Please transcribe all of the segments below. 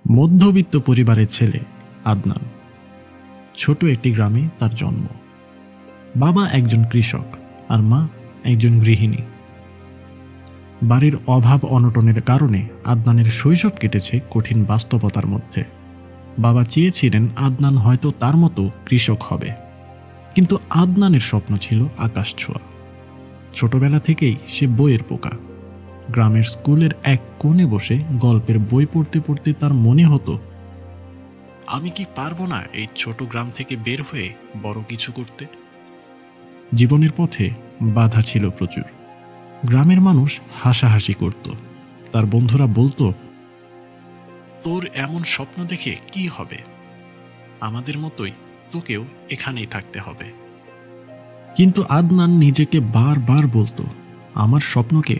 মধ্যবিত্ত পরিবারের ছেলে আদনান। ছোট একটি গ্রামে তার জন্ম। বাবা একজন কৃষক আর মা একজন গৃহিণী। বাড়ির অভাব অনটনের কারণে আদনানের শৈশব কেটেছে কঠিন বাস্তবতার মধ্যে। বাবা চেয়েছিলেন আদনান হয়তো তার মতো কৃষক হবে, কিন্তু আদনানের স্বপ্ন ছিল আকাশ ছোঁয়া। ছোটবেলা থেকেই সে বইয়ের পোকা। গ্রামের স্কুলের এক কোণে বসে গল্পের বই পড়তে পড়তে তার মনে হতো, আমি কি পারবো না এই ছোট গ্রাম থেকে বের হয়ে বড় কিছু করতে। জীবনের পথে বাধা ছিল প্রচুর। গ্রামের মানুষ হাসাহাসি করত, তার বন্ধুরা বলতো, তোর এমন স্বপ্ন দেখে কি হবে, আমাদের মতোই তোকেও এখানেই থাকতে হবে। কিন্তু আদনান নিজেকে বারবার বলতো, আমার স্বপ্নকে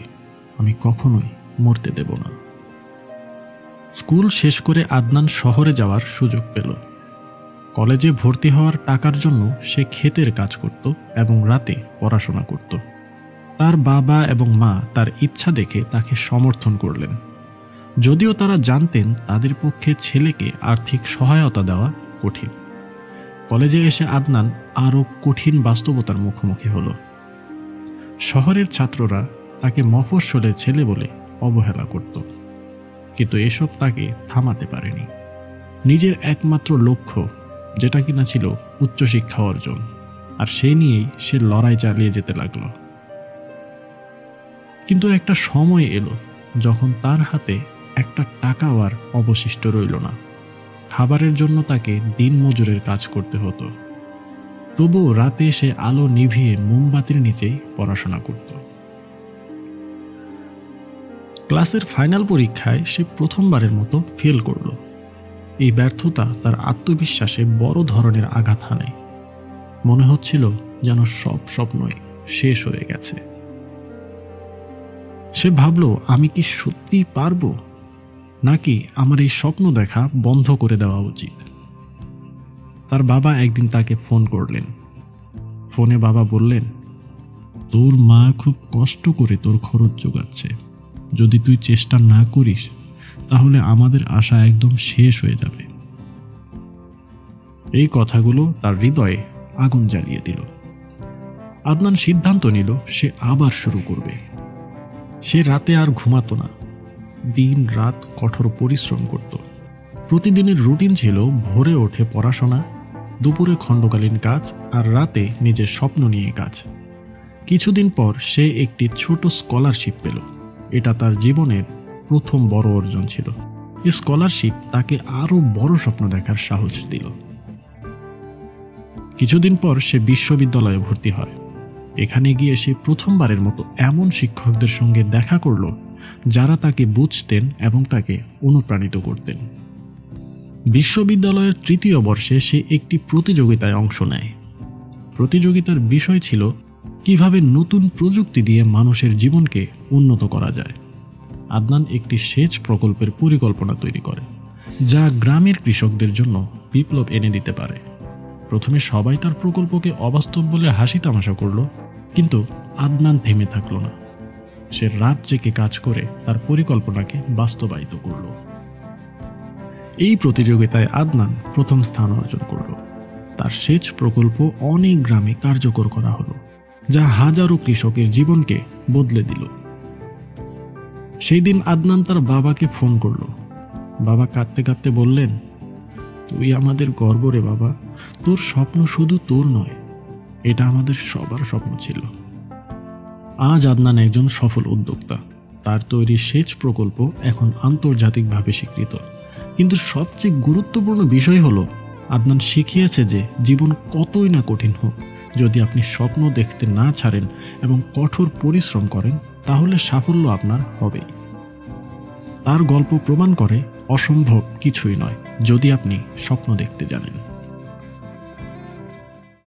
আমি কখনোই মরতে দেব না। স্কুল শেষ করে আদনান শহরে যাওয়ার সুযোগ পেল। কলেজে ভর্তি হওয়ার টাকার জন্য সে ক্ষেতের কাজ করত এবং রাতে পড়াশোনা করত। তার বাবা এবং মা তার ইচ্ছা দেখে তাকে সমর্থন করলেন, যদিও তারা জানতেন তাদের পক্ষে ছেলেকে আর্থিক সহায়তা দেওয়া কঠিন। কলেজে এসে আদনান আরও কঠিন বাস্তবতার মুখোমুখি হল। শহরের ছাত্ররা তাকে মফস্বলের ছেলে বলে অবহেলা করত, কিন্তু এসব তাকে থামাতে পারেনি। নিজের একমাত্র লক্ষ্য, যেটা কিনা ছিল উচ্চশিক্ষা অর্জন, আর সে নিয়েই সে লড়াই চালিয়ে যেতে লাগল। কিন্তু একটা সময় এলো যখন তার হাতে একটা টাকাও আর অবশিষ্ট রইল না। খাবারের জন্য তাকে দিনমজুরের কাজ করতে হতো। তবুও রাতে সে আলো নিভিয়ে মোমবাতির নিচেই পড়াশোনা করত। ক্লাসের ফাইনাল পরীক্ষায় সে প্রথমবারের মতো ফেল করল। এই ব্যর্থতা তার আত্মবিশ্বাসে বড় ধরনের আঘাত হানে। মনে হচ্ছিল যেন সব স্বপ্নই শেষ হয়ে গেছে। সে ভাবল, আমি কি সত্যি পারবো, নাকি আমার এই স্বপ্ন দেখা বন্ধ করে দেওয়া উচিত। তার বাবা একদিন তাকে ফোন করলেন। ফোনে বাবা বললেন, তোর মা খুব কষ্ট করে তোর খরচ জোগাচ্ছে, যদি তুই চেষ্টা না করিস তাহলে আমাদের আশা একদম শেষ হয়ে যাবে। এই কথাগুলো তার হৃদয়ে আগুন জ্বালিয়ে দিল। আদনান সিদ্ধান্ত নিল সে আবার শুরু করবে। সে রাতে আর ঘুমাতো না, দিন রাত কঠোর পরিশ্রম করত। প্রতিদিনের রুটিন ছিল ভোরে ওঠে পড়াশোনা, দুপুরে খণ্ডকালীন কাজ, আর রাতে নিজের স্বপ্ন নিয়ে কাজ। কিছুদিন পর সে একটি ছোট স্কলারশিপ পেল। এটা তার জীবনের প্রথম বড় অর্জন ছিল। এই স্কলারশিপ তাকে আরও বড় স্বপ্ন দেখার সাহস দিল। কিছুদিন পর সে বিশ্ববিদ্যালয়ে ভর্তি হয়। এখানে গিয়ে সে প্রথমবারের মতো এমন শিক্ষকদের সঙ্গে দেখা করল যারা তাকে বুঝতেন এবং তাকে অনুপ্রাণিত করতেন। বিশ্ববিদ্যালয়ের তৃতীয় বর্ষে সে একটি প্রতিযোগিতায় অংশ নেয়। প্রতিযোগিতার বিষয় ছিল কিভাবে নতুন প্রযুক্তি দিয়ে মানুষের জীবনকে উন্নত করা যায়। আদনান একটি সেচ প্রকল্পের পরিকল্পনা তৈরি করে, যা গ্রামের কৃষকদের জন্য বিপ্লব এনে দিতে পারে। প্রথমে সবাই তার প্রকল্পকে অবাস্তব বলে হাসি তামাশা করল, কিন্তু আদনান থেমে থাকল না। সে রাত জেগে কাজ করে তার পরিকল্পনাকে বাস্তবায়িত করল। এই প্রতিযোগিতায় আদনান প্রথম স্থান অর্জন করল। তার সেচ প্রকল্প অনেক গ্রামে কার্যকর করা হলো, যা হাজারো কৃষকের জীবনকে বদলে দিল। সেই দিন আদনান তার বাবাকে ফোন করল। বাবা কাঁদতে কাঁদতে বললেন, তুই আমাদের গর্ব রে বাবা, তোর স্বপ্ন শুধু তোর নয়, এটা আমাদের সবার স্বপ্ন ছিল। আজ আদনান একজন সফল উদ্যোক্তা। তার তৈরি সেচ প্রকল্প এখন আন্তর্জাতিকভাবে স্বীকৃত। কিন্তু সবচেয়ে গুরুত্বপূর্ণ বিষয় হলো, আদনান শিখিয়েছে যে জীবন কতই না কঠিন হোক, যদি আপনি স্বপ্ন দেখতে না ছাড়েন এবং কঠোর পরিশ্রম করেন, তাহলে সাফল্য আপনার হবেই। তার গল্প প্রমাণ করে অসম্ভব কিছুই নয় যদি আপনি স্বপ্ন দেখতে জানেন।